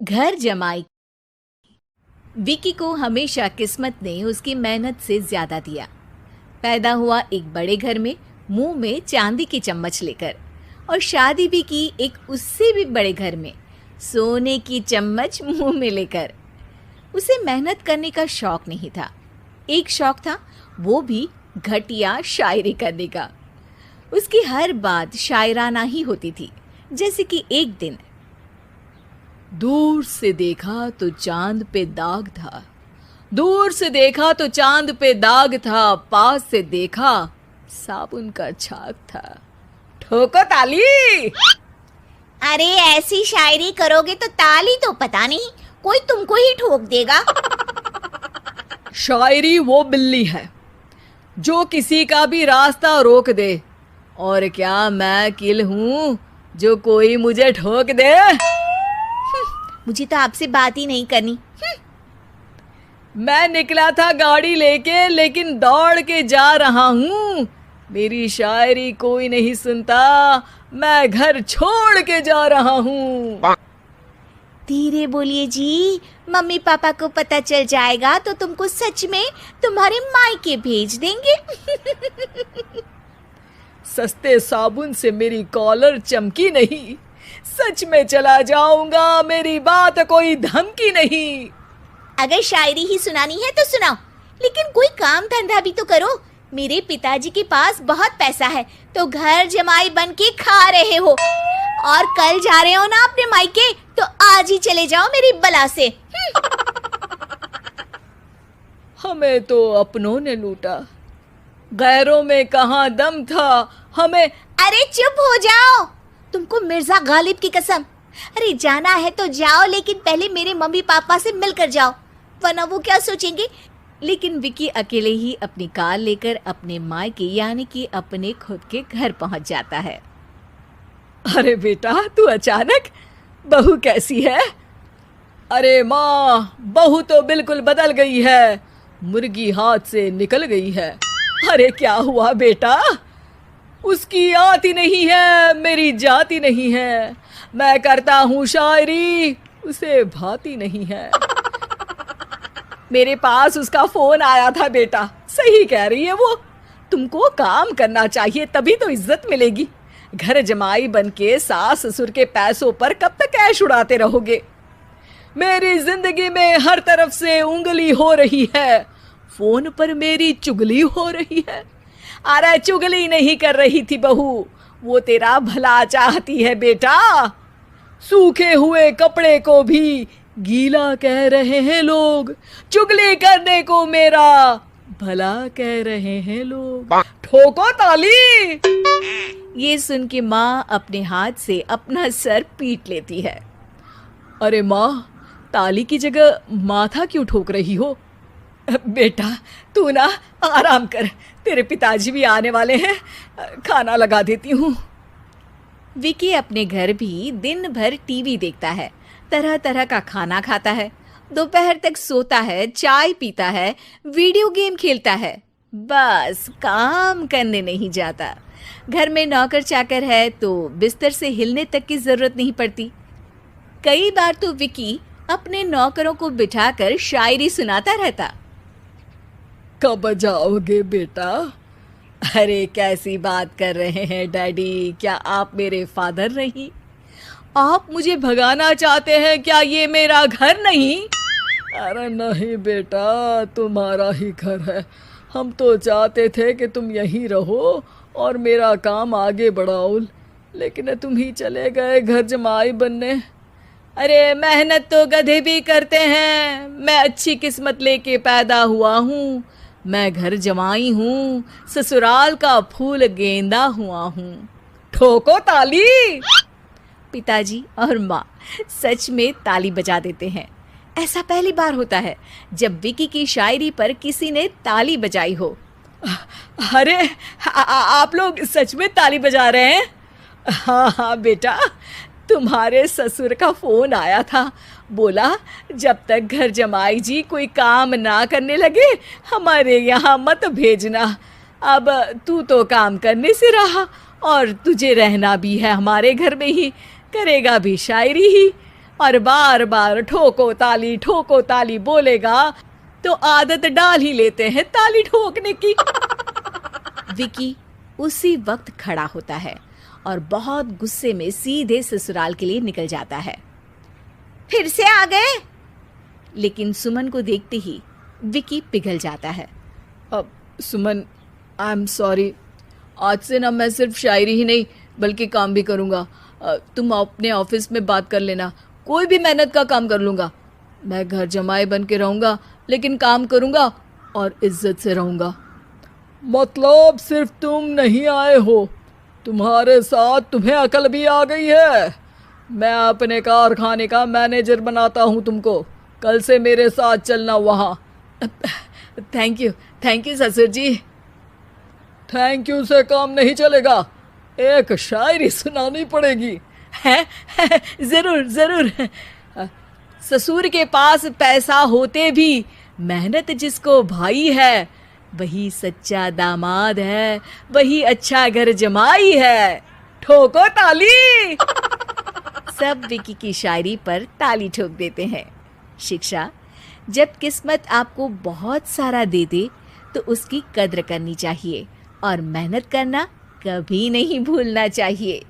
घर जमाई। विकी को हमेशा किस्मत ने उसकी मेहनत से ज्यादा दिया। पैदा हुआ एक बड़े घर में, मुंह में चांदी की चम्मच लेकर, और शादी भी की एक उससे भी बड़े घर में, सोने की चम्मच मुंह में लेकर। उसे मेहनत करने का शौक नहीं था। एक शौक था, वो भी घटिया शायरी करने का। उसकी हर बात शायराना ही होती थी। जैसे कि एक दिन, दूर से देखा तो चांद पे दाग था, दूर से देखा तो चांद पे दाग था, पास से देखा साबुन का छाग था। ठोको ताली। अरे ऐसी शायरी करोगे तो ताली तो पता नहीं, कोई तुमको ही ठोक देगा। शायरी वो बिल्ली है जो किसी का भी रास्ता रोक दे, और क्या मैं किल हूं जो कोई मुझे ठोक दे। मुझे तो आपसे बात ही नहीं करनी। मैं निकला था गाड़ी लेके, लेकिन दौड़ के जा रहा हूँ। मेरी शायरी कोई नहीं सुनता, मैं घर छोड़ के जा रहा हूँ। धीरे बोलिए जी, मम्मी पापा को पता चल जाएगा तो तुमको सच में तुम्हारे मायके भेज देंगे। सस्ते साबुन से मेरी कॉलर चमकी नहीं, सच में चला जाऊंगा, मेरी बात कोई धमकी नहीं। अगर शायरी ही सुनानी है तो सुनाओ, लेकिन कोई काम धंधा भी तो करो। मेरे पिताजी के पास बहुत पैसा है तो घर जमाई बन के खा रहे हो, और कल जा रहे हो ना अपने मायके, तो आज ही चले जाओ मेरी बला से। हमें तो अपनों ने लूटा, गैरों में कहाँ दम था हमें। अरे चुप हो जाओ, तुमको मिर्जा गालिब की कसम। अरे जाना है तो जाओ, लेकिन पहले मेरे मम्मी पापा से मिलकर जाओ, वरना वो क्या सोचेंगे। लेकिन विकी अकेले ही अपनी कार लेकर अपने मायके यानी कि अपने खुद के घर पहुंच जाता है। अरे बेटा, तू अचानक, बहू कैसी है? अरे माँ, बहू तो बिल्कुल बदल गई है, मुर्गी हाथ से निकल गई है। अरे क्या हुआ बेटा? उसकी आती नहीं है, मेरी जाती नहीं है। मैं करता हूँ शायरी, उसे भाती नहीं है। मेरे पास उसका फोन आया था बेटा, सही कह रही है वो। तुमको काम करना चाहिए, तभी तो इज्जत मिलेगी। घर जमाई बनके सास ससुर के पैसों पर कब तक ऐश उड़ाते रहोगे? मेरी जिंदगी में हर तरफ से उंगली हो रही है, फोन पर मेरी चुगली हो रही है। अरे चुगली नहीं कर रही थी बहू, वो तेरा भला चाहती है बेटा। सूखे हुए कपड़े को भी गीला कह रहे हैं लोग, चुगली करने को मेरा भला कह रहे हैं लोग। ठोको ताली। ये सुन के माँ अपने हाथ से अपना सर पीट लेती है। अरे माँ, ताली की जगह माथा क्यों ठोक रही हो? बेटा तू ना आराम कर, तेरे पिताजी भी आने वाले हैं, खाना लगा देती हूँ। विकी अपने घर भी दिन भर टीवी देखता है, तरह तरह का खाना खाता है, दोपहर तक सोता है, चाय पीता है, वीडियो गेम खेलता है, बस काम करने नहीं जाता। घर में नौकर चाकर है तो बिस्तर से हिलने तक की जरूरत नहीं पड़ती। कई बार तो विकी अपने नौकरों को बिठाकर शायरी सुनाता रहता। कब जाओगे बेटा? अरे कैसी बात कर रहे हैं डैडी, क्या आप मेरे फादर नहीं? आप मुझे भगाना चाहते हैं क्या? ये मेरा घर नहीं। अरे नहीं बेटा, तुम्हारा ही घर है। हम तो चाहते थे कि तुम यहीं रहो और मेरा काम आगे बढ़ाओ, लेकिन तुम ही चले गए घर जमाई बनने। अरे मेहनत तो गधे भी करते हैं, मैं अच्छी किस्मत लेके पैदा हुआ हूँ, मैं घर जमाई हूँ, ससुराल का फूल गेंदा हुआ हूँ। ठोको ताली। पिताजी और माँ सच में ताली बजा देते हैं। ऐसा पहली बार होता है जब विकी की शायरी पर किसी ने ताली बजाई हो। अरे आप लोग सच में ताली बजा रहे हैं? हाँ हाँ बेटा, तुम्हारे ससुर का फोन आया था, बोला जब तक घर जमाई जी कोई काम ना करने लगे हमारे यहाँ मत भेजना। अब तू तो काम करने से रहा और तुझे रहना भी है हमारे घर में ही, करेगा भी शायरी ही। और बार बार ठोको ताली बोलेगा तो आदत डाल ही लेते हैं ताली ठोकने की। विकी उसी वक्त खड़ा होता है और बहुत गुस्से में सीधे ससुराल के लिए निकल जाता है। फिर से आ गए? लेकिन सुमन को देखते ही विकी पिघल जाता है। अब सुमन, आई एम सॉरी, आज से ना मैं सिर्फ शायरी ही नहीं बल्कि काम भी करूँगा। तुम अपने ऑफिस में बात कर लेना, कोई भी मेहनत का काम कर लूँगा। मैं घर जमाए बन के रहूँगा लेकिन काम करूँगा और इज्जत से रहूँगा। मतलब सिर्फ तुम नहीं आए हो, तुम्हारे साथ तुम्हें अकल भी आ गई है। मैं अपने कारखाने का मैनेजर बनाता हूँ तुमको, कल से मेरे साथ चलना वहाँ। थैंक यू ससुर जी। थैंक यू से काम नहीं चलेगा, एक शायरी सुनानी पड़ेगी। है जरूर। ससुर के पास पैसा होते भी मेहनत जिसको भाई है, वही सच्चा दामाद है, वही अच्छा घर जमाई है। ठोको ताली। सब विकी की शायरी पर ताली ठोक देते हैं। शिक्षा, जब किस्मत आपको बहुत सारा दे दे तो उसकी कद्र करनी चाहिए और मेहनत करना कभी नहीं भूलना चाहिए।